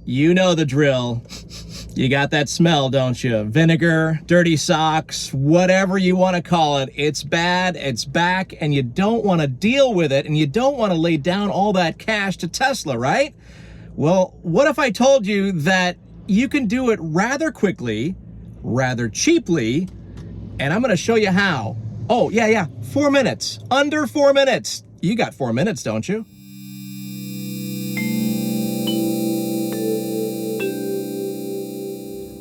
You know the drill. You got that smell, don't you? Vinegar, dirty socks, whatever you want to call it. It's bad, it's back, and you don't want to deal with it, and you don't want to lay down all that cash to Tesla, right? Well, what if I told you that you can do it rather quickly, rather cheaply, and I'm going to show you how. Oh, yeah, 4 minutes. Under 4 minutes. You got 4 minutes, don't you?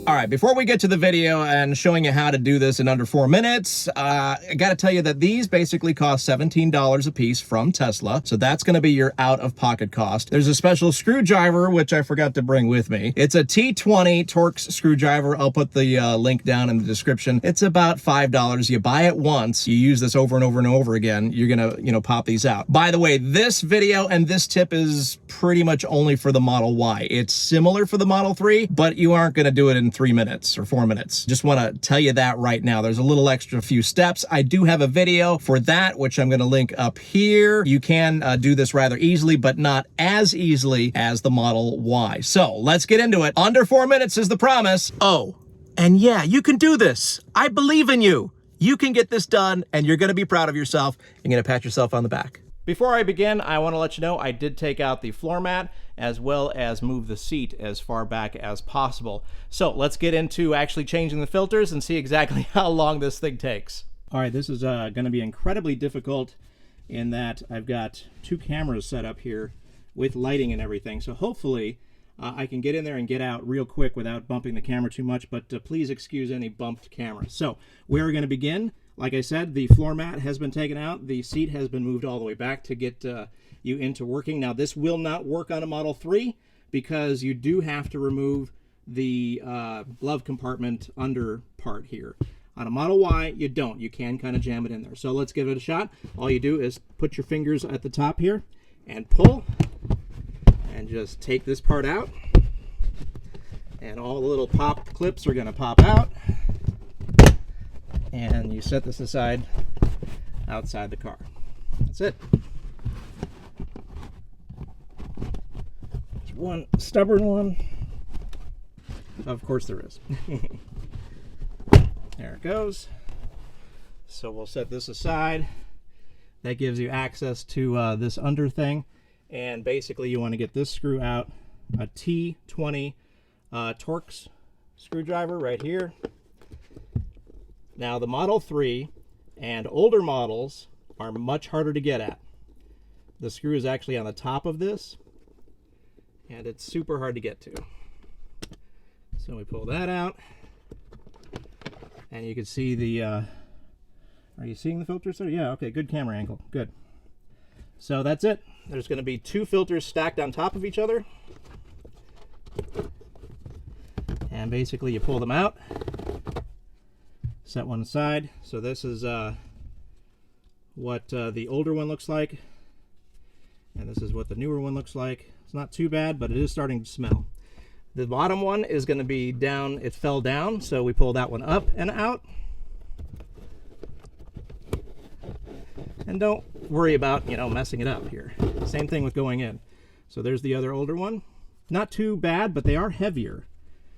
All right, before we get to the video and showing you how to do this in under 4 minutes, I gotta tell you that these basically cost $17 a piece from Tesla, so that's gonna be your out-of-pocket cost. There's a special screwdriver, which I forgot to bring with me. It's a T20 Torx screwdriver. I'll put the link down in the description. It's about $5. You buy it once, you use this over and over and over again, you're gonna, pop these out. By the way, this video and this tip is pretty much only for the Model Y. It's similar for the Model 3, but you aren't gonna do it in 3 minutes or 4 minutes. Just want to tell you that right now. There's a little extra few steps. I do have a video for that, which I'm going to link up here. You can do this rather easily, but not as easily as the Model Y. So let's get into it. Under 4 minutes is the promise. Oh, and yeah, you can do this. I believe in you. You can get this done, and you're going to be proud of yourself. You're going to pat yourself on the back. Before I begin, I want to let you know I did take out the floor mat as well as move the seat as far back as possible. So let's get into actually changing the filters and see exactly how long this thing takes. All right, this is going to be incredibly difficult in that I've got 2 cameras set up here with lighting and everything. So hopefully I can get in there and get out real quick without bumping the camera too much, but please excuse any bumped cameras. So we're going to begin. Like I said, the floor mat has been taken out. The seat has been moved all the way back to get you into working. Now, this will not work on a Model 3 because you do have to remove the glove compartment under part here. On a Model Y, you don't. You can kind of jam it in there. So let's give it a shot. All you do is put your fingers at the top here and pull and just take this part out. And all the little pop clips are going to pop out. And you set this aside outside the car. That's it. There's one stubborn one. Of course there is. There it goes. So we'll set this aside. That gives you access to this under thing. And basically you want to get this screw out. A T20 Torx screwdriver right here. Now, the Model 3 and older models are much harder to get at. The screw is actually on the top of this, and it's super hard to get to. So we pull that out, and you can see the, are you seeing the filters there? Yeah, okay, good camera angle, good. So that's it. There's going to be 2 filters stacked on top of each other. And basically you pull them out. Set one aside. So this is what the older one looks like, and this is what the newer one looks like. It's not too bad, but it is starting to smell. The bottom one is going to be down. It fell down, so we pull that one up and out. And don't worry about, messing it up here. Same thing with going in. So there's the other older one. Not too bad, but they are heavier.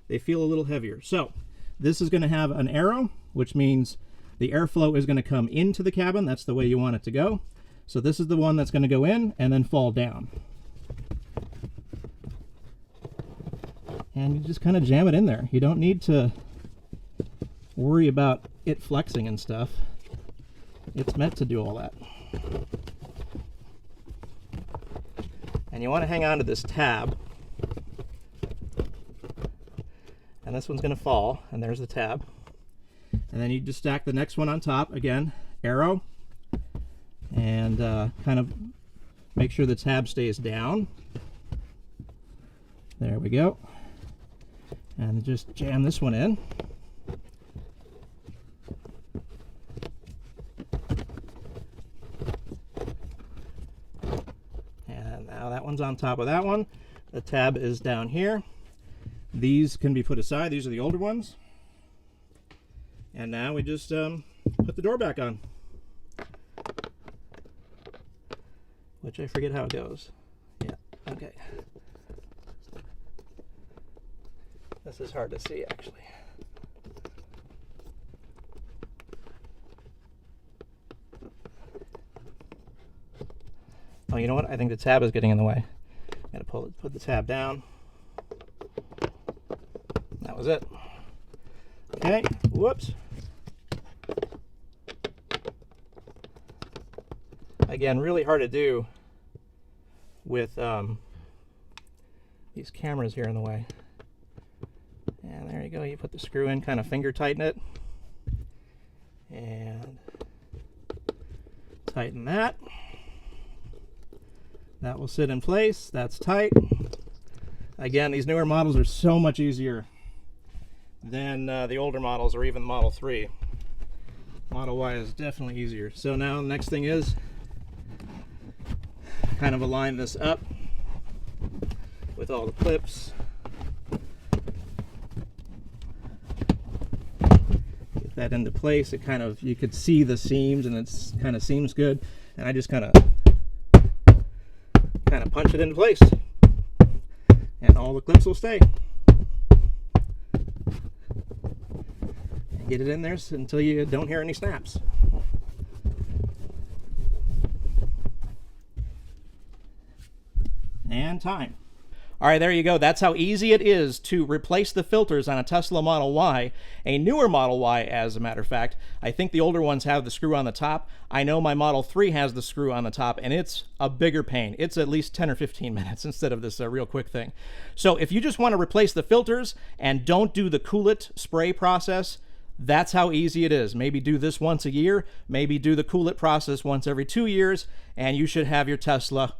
They feel a little heavier. So this is going to have an arrow, which means the airflow is going to come into the cabin. That's the way you want it to go. So this is the one that's going to go in and then fall down. And you just kind of jam it in there. You don't need to worry about it flexing and stuff. It's meant to do all that. And you want to hang on to this tab. And this one's going to fall, and there's the tab. And then you just stack the next one on top. Again, arrow. And kind of make sure the tab stays down. There we go. And just jam this one in. And now that one's on top of that one. The tab is down here. These can be put aside. These are the older ones. And now we just put the door back on. Which I forget how it goes. Yeah, okay. This is hard to see, actually. Oh, you know what? I think the tab is getting in the way. Gotta put the tab down. That was it. Okay, whoops. Again, really hard to do with these cameras here in the way. And there you go, you put the screw in, kind of finger tighten it. And tighten that. That will sit in place, that's tight. Again, these newer models are so much easier than the older models or even the Model 3. Model Y is definitely easier. So now the next thing is kind of align this up with all the clips. Get that into place. It kind of, you could see the seams and it's kind of seems good. And I just kind of punch it into place. And all the clips will stay. Get it in there until you don't hear any snaps. And time. All right, there you go. That's how easy it is to replace the filters on a Tesla Model Y, a newer Model Y, as a matter of fact. I think the older ones have the screw on the top. I know my Model 3 has the screw on the top, and it's a bigger pain. It's at least 10 or 15 minutes instead of this real quick thing. So if you just want to replace the filters and don't do the coolant spray process, that's how easy it is. Maybe do this once a year, maybe do the coolant process once every 2 years, and you should have your Tesla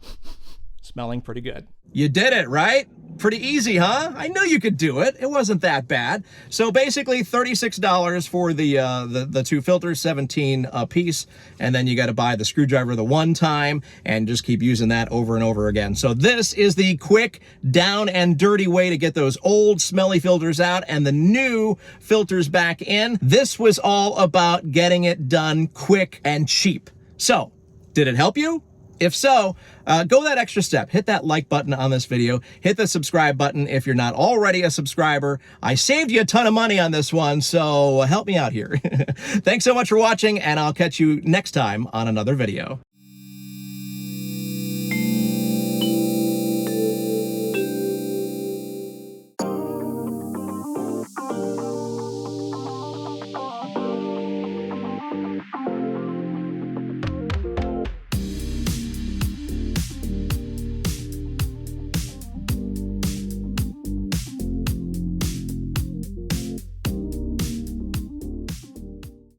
smelling pretty good. You did it, right? Pretty easy, huh? I knew you could do it. It wasn't that bad. So basically $36 for the two filters, 17 a piece, and then you got to buy the screwdriver the one time and just keep using that over and over again. So this is the quick, down and dirty way to get those old smelly filters out and the new filters back in. This was all about getting it done quick and cheap. So, did it help you? If so, go that extra step. Hit that like button on this video. Hit the subscribe button if you're not already a subscriber. I saved you a ton of money on this one, so help me out here. Thanks so much for watching, and I'll catch you next time on another video.